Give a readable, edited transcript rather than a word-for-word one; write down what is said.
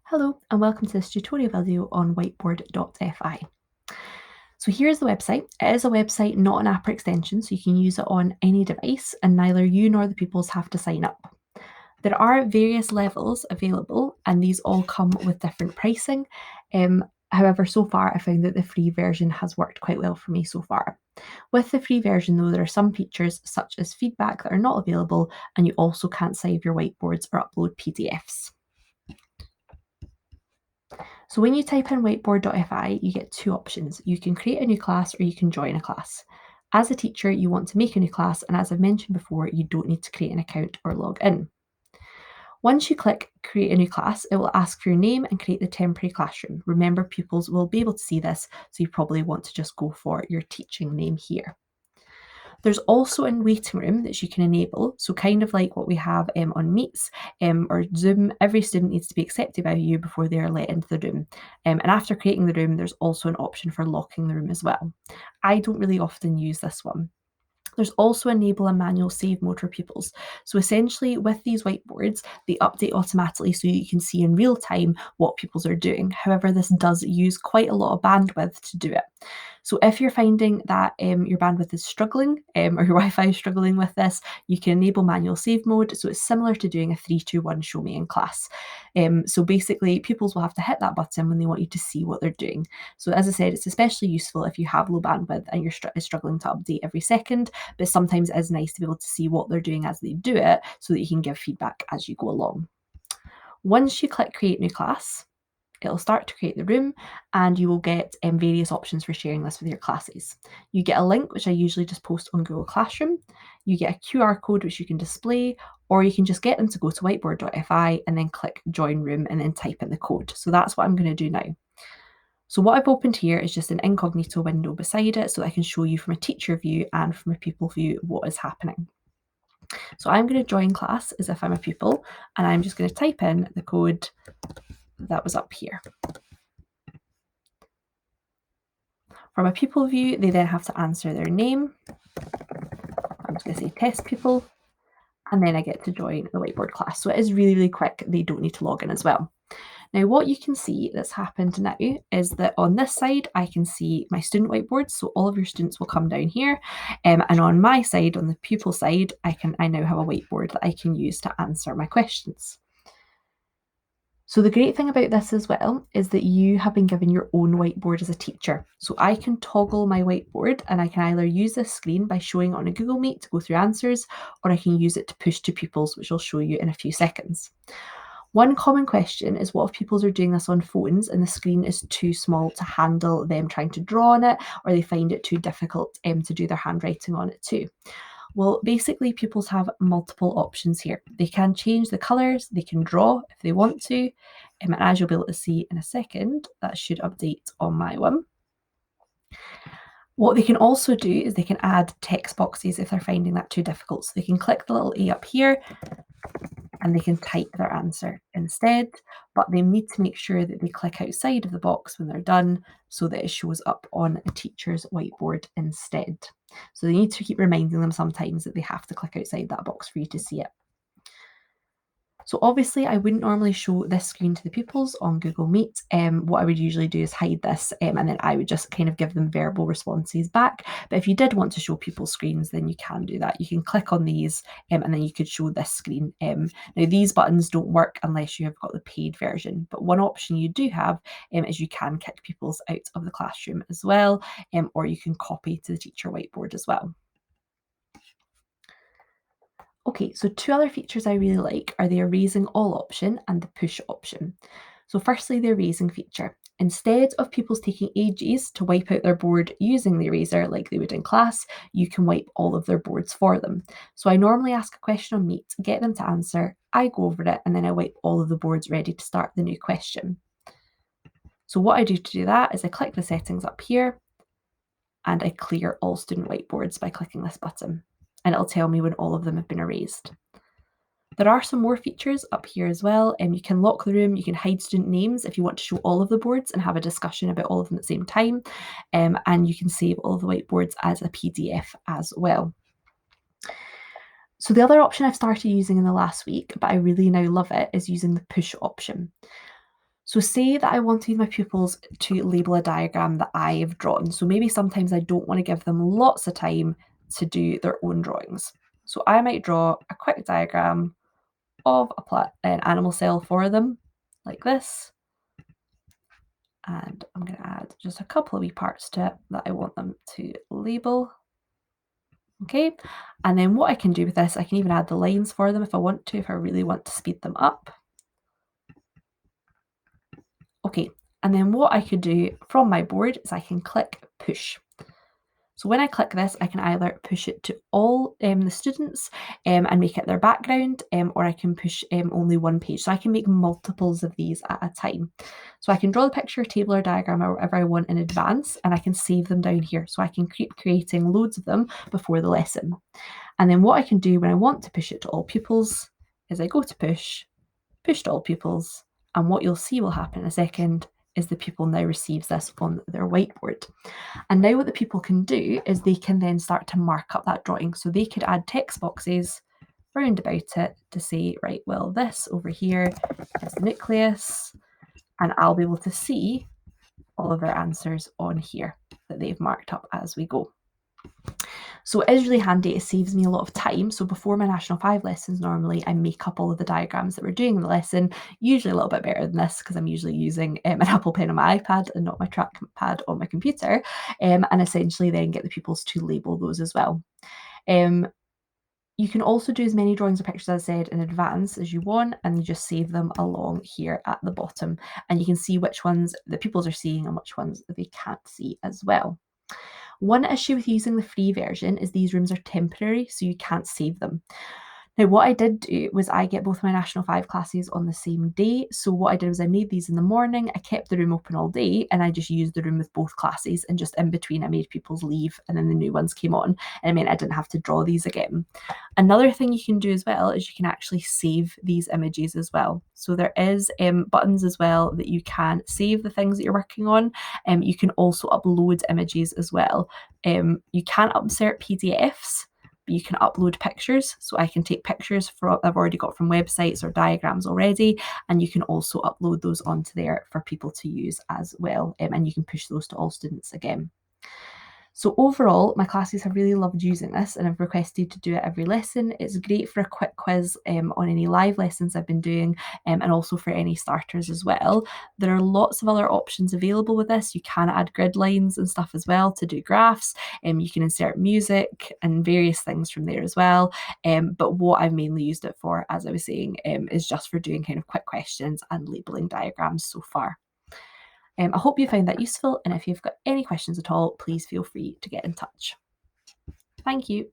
Hello and welcome to this tutorial video on Whiteboard.fi. So here's the website. It is a website, not an app or extension, so you can use it on any device and neither you nor the pupils have to sign up. There are various levels available and these all come with different pricing. However, so far I found that the free version has worked quite well for me so far. With the free version though, there are some features such as feedback that are not available, and you also can't save your whiteboards or upload PDFs. So when you type in Whiteboard.fi, you get two options. You can create a new class or you can join a class. As a teacher, you want to make a new class, and as I've mentioned before, you don't need to create an account or log in. Once you click create a new class, it will ask for your name and create the temporary classroom. Remember, pupils will be able to see this, so you probably want to just go for your teaching name here. There's also a waiting room that you can enable. So kind of like what we have on Meets or Zoom, every student needs to be accepted by you before they are let into the room. And after creating the room, there's also an option for locking the room as well. I don't really often use this one. There's also enable a manual save mode for pupils. So essentially with these whiteboards, they update automatically so you can see in real time what pupils are doing. However, this does use quite a lot of bandwidth to do it. So if you're finding that your bandwidth is struggling or your Wi-Fi is struggling with this, you can enable manual save mode. So it's similar to doing a 3-2-1 show me in class. So basically pupils will have to hit that button when they want you to see what they're doing. So as I said, it's especially useful if you have low bandwidth and you're struggling to update every second, but sometimes it is nice to be able to see what they're doing as they do it so that you can give feedback as you go along. Once you click create new class, it'll start to create the room and you will get various options for sharing this with your classes. You get a link, which I usually just post on Google Classroom. You get a QR code, which you can display, or you can just get them to go to whiteboard.fi and then click join room and then type in the code. So that's what I'm going to do now. So what I've opened here is just an incognito window beside it so that I can show you from a teacher view and from a pupil view what is happening. So I'm going to join class as if I'm a pupil, and I'm just going to type in the code that was up here. From a pupil view, they then have to answer their name. I'm just going to say test pupil, and then I get to join the whiteboard class. So it is really, really quick. They don't need to log in as well. Now, what you can see that's happened now is that on this side, I can see my student whiteboard. So all of your students will come down here. And on my side, on the pupil side, I now have a whiteboard that I can use to answer my questions. So the great thing about this as well is that you have been given your own whiteboard as a teacher. So I can toggle my whiteboard and I can either use this screen by showing it on a Google Meet to go through answers, or I can use it to push to pupils, which I'll show you in a few seconds. One common question is what if pupils are doing this on phones and the screen is too small to handle them trying to draw on it, or they find it too difficult to do their handwriting on it too? Well, basically pupils have multiple options here. They can change the colours, they can draw if they want to, and as you'll be able to see in a second, that should update on my one. What they can also do is they can add text boxes if they're finding that too difficult. So they can click the little A up here and they can type their answer instead, but they need to make sure that they click outside of the box when they're done so that it shows up on a teacher's whiteboard instead. So they need to keep reminding them sometimes that they have to click outside that box for you to see it. So obviously I wouldn't normally show this screen to the pupils on Google Meet. What I would usually do is hide this and then I would just kind of give them verbal responses back. But if you did want to show pupils screens, then you can do that. You can click on these and then you could show this screen. Now these buttons don't work unless you have got the paid version. But one option you do have is you can kick pupils out of the classroom as well, or you can copy to the teacher whiteboard as well. Okay, so two other features I really like are the erasing all option and the push option. So firstly, the erasing feature. Instead of pupils taking ages to wipe out their board using the eraser like they would in class, you can wipe all of their boards for them. So I normally ask a question on Meet, get them to answer, I go over it, and then I wipe all of the boards ready to start the new question. So what I do to do that is I click the settings up here and I clear all student whiteboards by clicking this button, and it'll tell me when all of them have been erased. There are some more features up here as well. You can lock the room, you can hide student names if you want to show all of the boards and have a discussion about all of them at the same time. And you can save all of the whiteboards as a PDF as well. So the other option I've started using in the last week, but I really now love it, is using the push option. So say that I wanted my pupils to label a diagram that I've drawn. So maybe sometimes I don't want to give them lots of time to do their own drawings. So I might draw a quick diagram of an animal cell for them, like this. And I'm going to add just a couple of wee parts to it that I want them to label. Okay, and then what I can do with this, I can even add the lines for them if I want to, if I really want to speed them up. Okay, and then what I could do from my board is I can click push. So when I click this, I can either push it to all the students and make it their background, or I can push only one page. So I can make multiples of these at a time. So I can draw the picture, table, or diagram, or whatever I want in advance, and I can save them down here. So I can keep creating loads of them before the lesson. And then what I can do when I want to push it to all pupils is I go to push to all pupils, and what you'll see will happen in a second is the pupil now receives this on their whiteboard. And now what the pupil can do is they can then start to mark up that drawing. So they could add text boxes round about it to say, right, well, this over here is the nucleus, and I'll be able to see all of their answers on here that they've marked up as we go. So it is really handy. It saves me a lot of time. So before my National 5 lessons, normally I make up all of the diagrams that we're doing in the lesson, usually a little bit better than this because I'm usually using an Apple Pen on my iPad and not my trackpad on my computer, and essentially then get the pupils to label those as well. You can also do as many drawings or pictures, as I said, in advance as you want, and you just save them along here at the bottom. And you can see which ones the pupils are seeing and which ones they can't see as well. One issue with using the free version is these rooms are temporary, so you can't save them. Now, what I did do was I get both my National 5 classes on the same day. So what I did was I made these in the morning, I kept the room open all day, and I just used the room with both classes, and just in between I made pupils leave and then the new ones came on, and it meant I didn't have to draw these again. Another thing you can do as well is you can actually save these images as well. So there is buttons as well that you can save the things that you're working on. You can also upload images as well. You can insert PDFs, but you can upload pictures. So I can take pictures I've already got from websites or diagrams already, and you can also upload those onto there for people to use as well. And you can push those to all students again. So overall, my classes have really loved using this and have requested to do it every lesson. It's great for a quick quiz on any live lessons I've been doing, and also for any starters as well. There are lots of other options available with this. You can add grid lines and stuff as well to do graphs. You can insert music and various things from there as well. But what I've mainly used it for, as I was saying, is just for doing kind of quick questions and labeling diagrams so far. I hope you found that useful, and if you've got any questions at all, please feel free to get in touch. Thank you.